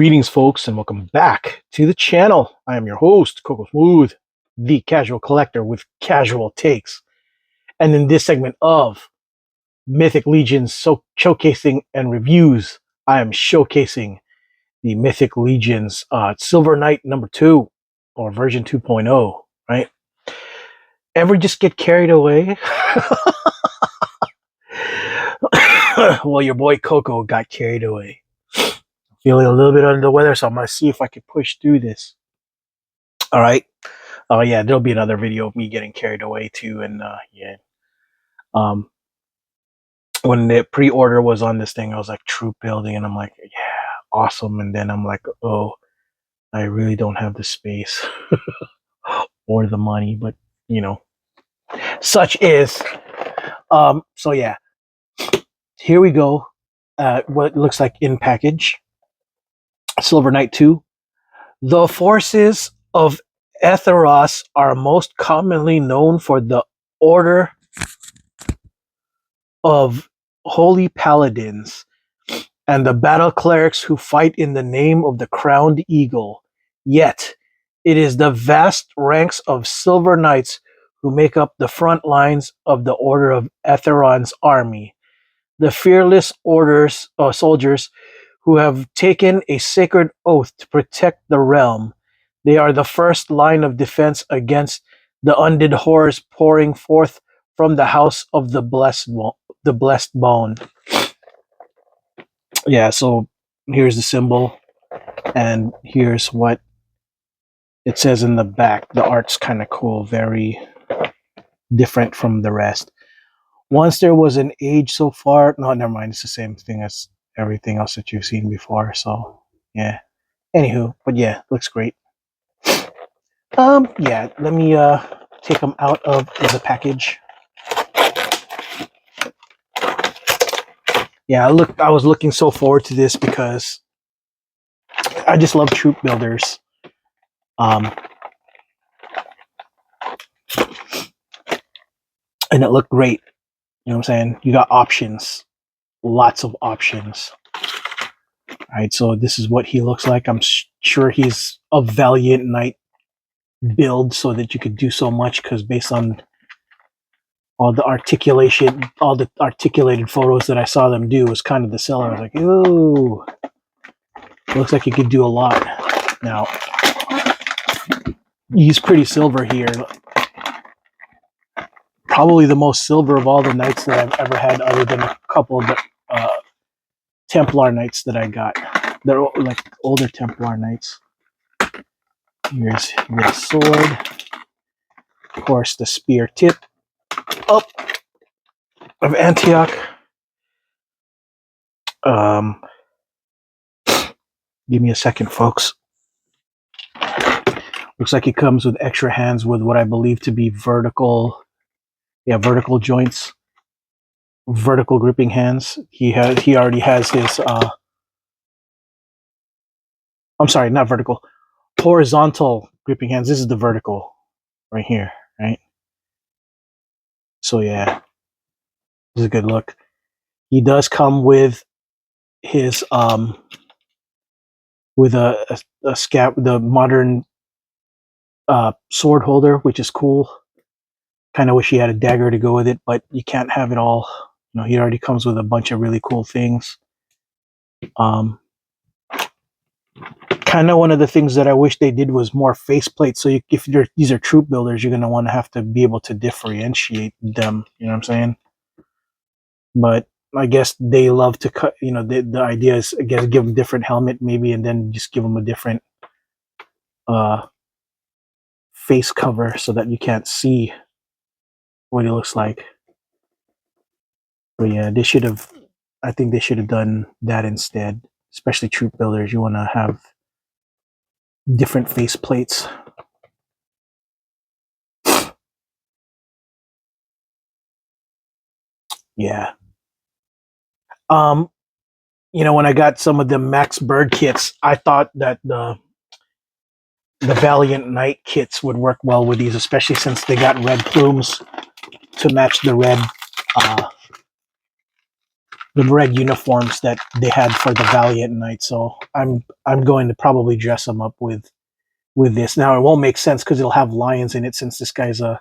Greetings, folks, and welcome back to the channel. I am your host, Coco Smooth, the casual collector with casual takes. And in this segment of Mythic Legions showcasing and reviews, I am showcasing the Mythic Legions Silver Knight number 2, or version 2.0, right? Ever just get carried away? Well, your boy Coco got carried away. Feeling a little bit under the weather, so I'm going to see if I can push through this. All right. Oh, yeah, there'll be another video of me getting carried away, too. And, yeah. When the pre-order was on this thing, I was like, troop building. And I'm like, yeah, awesome. And then I'm like, oh, I really don't have the space or the money. But, you know, such is. So, yeah. Here we go. What looks like in package. Silver Knight 2. The forces of Etheros are most commonly known for the Order of Holy Paladins and the battle clerics who fight in the name of the Crowned Eagle. Yet, it is the vast ranks of Silver Knights who make up the front lines of the Order of Etheron's army. The fearless soldiers who have taken a sacred oath to protect the realm. They are the first line of defense against the undead horrors pouring forth from the house of the blessed bone. Yeah, so here's the symbol, and here's what it says in the back. The art's kind of cool, very different from the rest. Once there was an age so far, no, never mind, it's the same thing as everything else that you've seen before, so yeah. Anywho, but yeah, looks great. Yeah, let me take them out of the package. Yeah, I was looking so forward to this because I just love troop builders. And it looked great. You know what I'm saying? You got options. Lots of options. Alright, so this is what he looks like. I'm sure he's a Valiant Knight build so that you could do so much, because based on all the articulated photos that I saw them do was kind of the seller. I was like, ooh, looks like you could do a lot. Now, he's pretty silver here. Probably the most silver of all the knights that I've ever had, other than a couple of the Templar knights that I got. They're like older Templar knights. Here's the sword. Of course, the spear tip up of Antioch. Give me a second, folks. Looks like it comes with extra hands with what I believe to be vertical joints, vertical gripping hands. He already has his. I'm sorry, not vertical, horizontal gripping hands. This is the vertical, right here, right? So yeah, this is a good look. He does come with his with a the modern sword holder, which is cool. Kind of wish he had a dagger to go with it, but you can't have it all. You know, he already comes with a bunch of really cool things. Kind of one of the things that I wish they did was more faceplates. So if these are troop builders, you're going to want to have to be able to differentiate them. You know what I'm saying? But I guess they love to cut. You know, the idea is, I guess, give them different helmet maybe, and then just give them a different face cover so that you can't see what it looks like. But yeah, they should have. I think they should have done that instead. Especially troop builders, you want to have different face plates. Yeah. You know, when I got some of the Max Bird kits, I thought that the Valiant Knight kits would work well with these, especially since they got red plumes to match the red the red uniforms that they had for the Valiant Knight. So I'm going to probably dress them up with this. Now it won't make sense because it'll have lions in it since this guy's a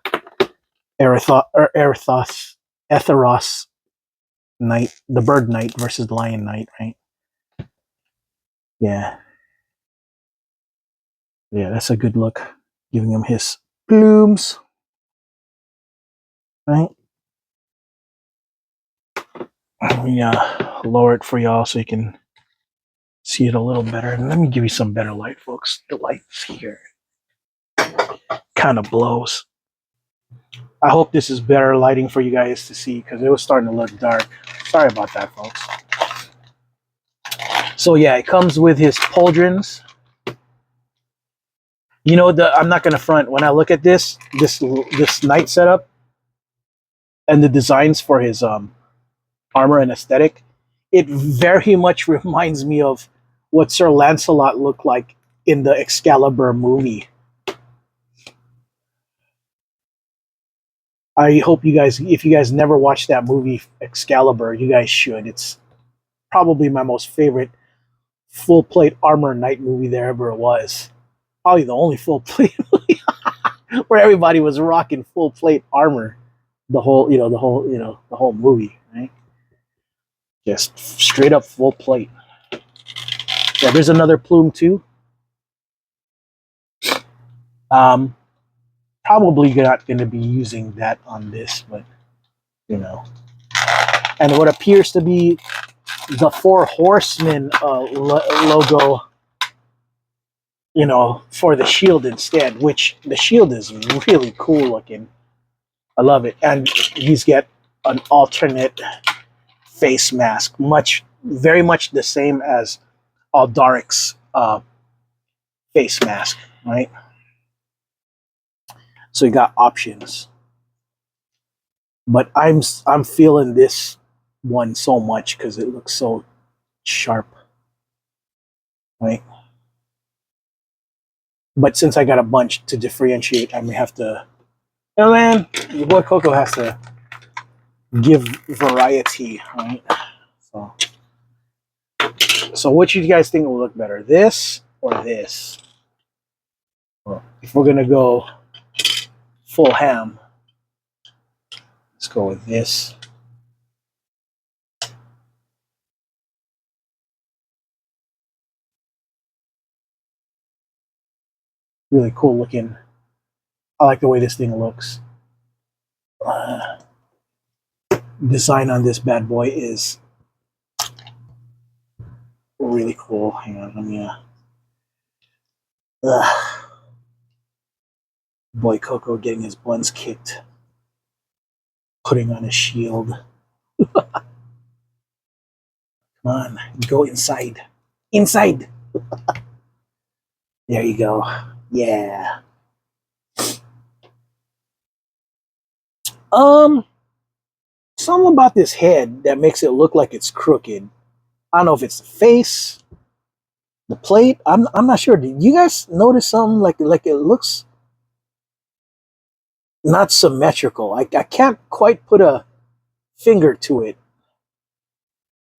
Etheros Knight, the Bird Knight versus the Lion Knight, right? Yeah, yeah, that's a good look. Giving him his plumes, right? Let me lower it for y'all so you can see it a little better. And let me give you some better light, folks. The lights here kind of blows. I hope this is better lighting for you guys to see because it was starting to look dark. Sorry about that, folks. So yeah, it comes with his pauldrons. You know, I'm not gonna front. When I look at this knight setup and the designs for his armor and aesthetic, it very much reminds me of what Sir Lancelot looked like in the Excalibur movie. I hope you guys, if you guys never watched that movie Excalibur, you guys should. It's probably my most favorite full plate armor knight movie there ever was. Probably the only full plate movie where everybody was rocking full plate armor. The whole movie, right? Just straight up full plate. Yeah, there's another plume too. Um, Probably not going to be using that on this, but you know. And what appears to be the Four Horsemen logo, you know, for the shield instead, which the shield is really cool looking. I love it. And he's got an alternate face mask, very much the same as Aldaric's face mask, right? So you got options. But I'm feeling this one so much because it looks so sharp, right? But since I got a bunch to differentiate, I may have to. You know, man, your boy Coco has to give variety, right? So, so what you guys think will look better, this or this? Well, if we're gonna go full ham, let's go with this. Really cool looking. I like the way this thing looks. Design on this bad boy is really cool. Hang on, let me. Boy Coco getting his buns kicked, putting on a shield. Come on, go inside. Inside. There you go. Yeah. Um, Something about this head that makes it look like it's crooked. I don't know if it's the face, the plate. I'm not sure. Did you guys notice something like it looks not symmetrical? I can't quite put a finger to it.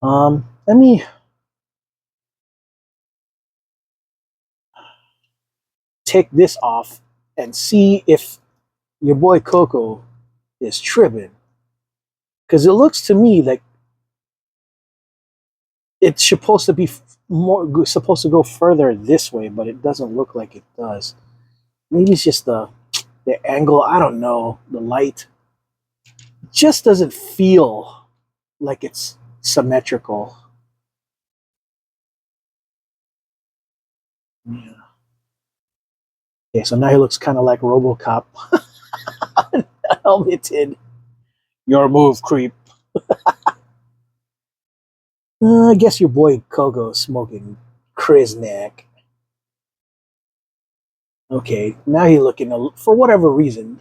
Let me take this off and see if your boy Coco is tripping. Because it looks to me like it's supposed to be supposed to go further this way, but it doesn't look like it does. Maybe it's just the angle. I don't know. The light just doesn't feel like it's symmetrical. Yeah. Okay, so now he looks kind of like RoboCop. Helmeted. Your move, creep. I guess your boy Kogo smoking Kriznak. Okay, now he's looking for whatever reason.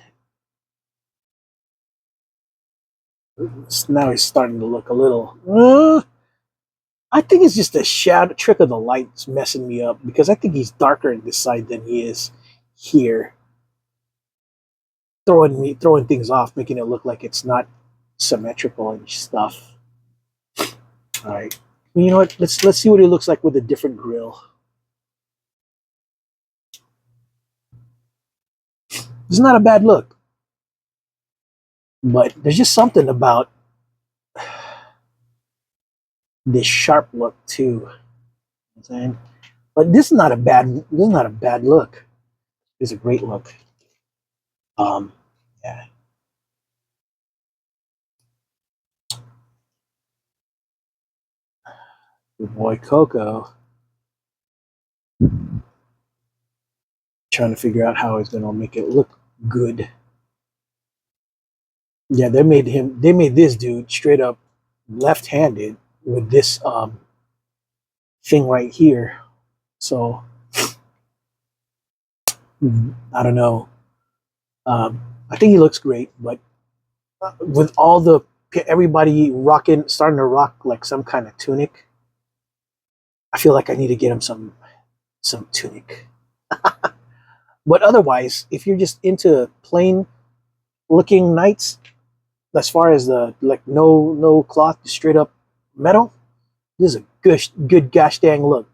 Now he's starting to look a little. I think it's just a shadow trick of the light's messing me up because I think he's darker in this side than he is here. Throwing things off, making it look like it's not symmetrical and stuff. All right. Well, you know what? Let's see what it looks like with a different grill. It's not a bad look, but there's just something about this sharp look too. You know what I'm saying? But this is not a bad look. It's a great look. Um, yeah. Good boy Coco trying to figure out how he's gonna make it look good. Yeah, they made this dude straight up left-handed with this thing right here. So I don't know. I think he looks great, but with all the everybody rocking, starting to rock like some kind of tunic, I feel like I need to get him some tunic. But otherwise, if you're just into plain looking knights, as far as the like no cloth, straight up metal, this is a good gosh dang look.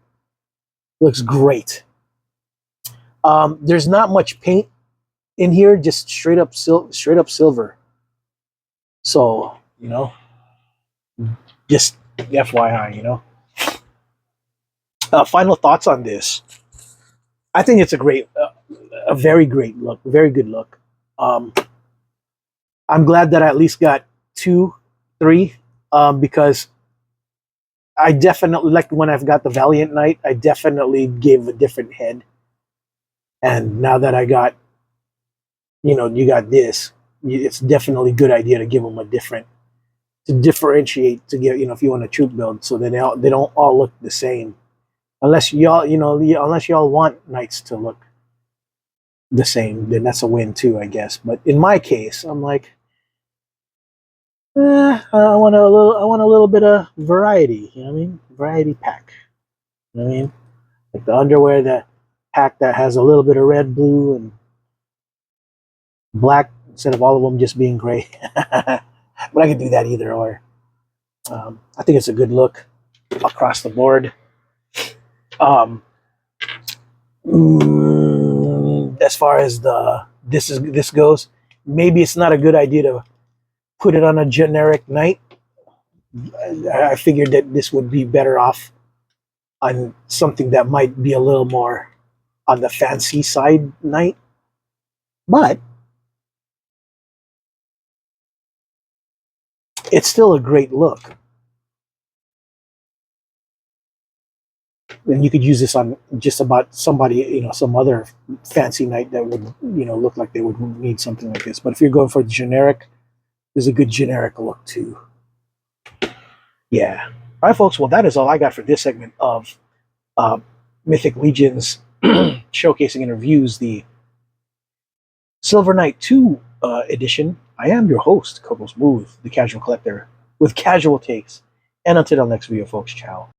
Looks great. There's not much paint in here, just straight up silver. So just FYI, final thoughts on this. I think it's a very great look, very good look. Um, I'm glad that I at least got two, three, because I definitely like when I've got the Valiant Knight. I definitely gave a different head, and now that I got, you got this, it's definitely a good idea to give them a different to differentiate to get if you want a troop build, so that they don't all look the same, unless y'all unless y'all want knights to look the same, then that's a win too, I guess. But in my case, I'm like, I want a little bit of variety. You know what I mean? Variety pack. You know what I mean? Like the underwear, that pack that has a little bit of red, blue, and black instead of all of them just being gray. But I could do that either or. I think it's a good look across the board. Um, as far as this goes, maybe it's not a good idea to put it on a generic knight. I figured that this would be better off on something that might be a little more on the fancy side knight, but it's still a great look. And you could use this on just about somebody, some other fancy knight that would, look like they would need something like this. But if you're going for generic, there's a good generic look too. Yeah. All right, folks. Well, that is all I got for this segment of Mythic Legions showcasing and reviews the Silver Knight 2 edition. I am your host, Coco Smooth, the Casual Collector, with casual takes. And until the next video, folks, ciao.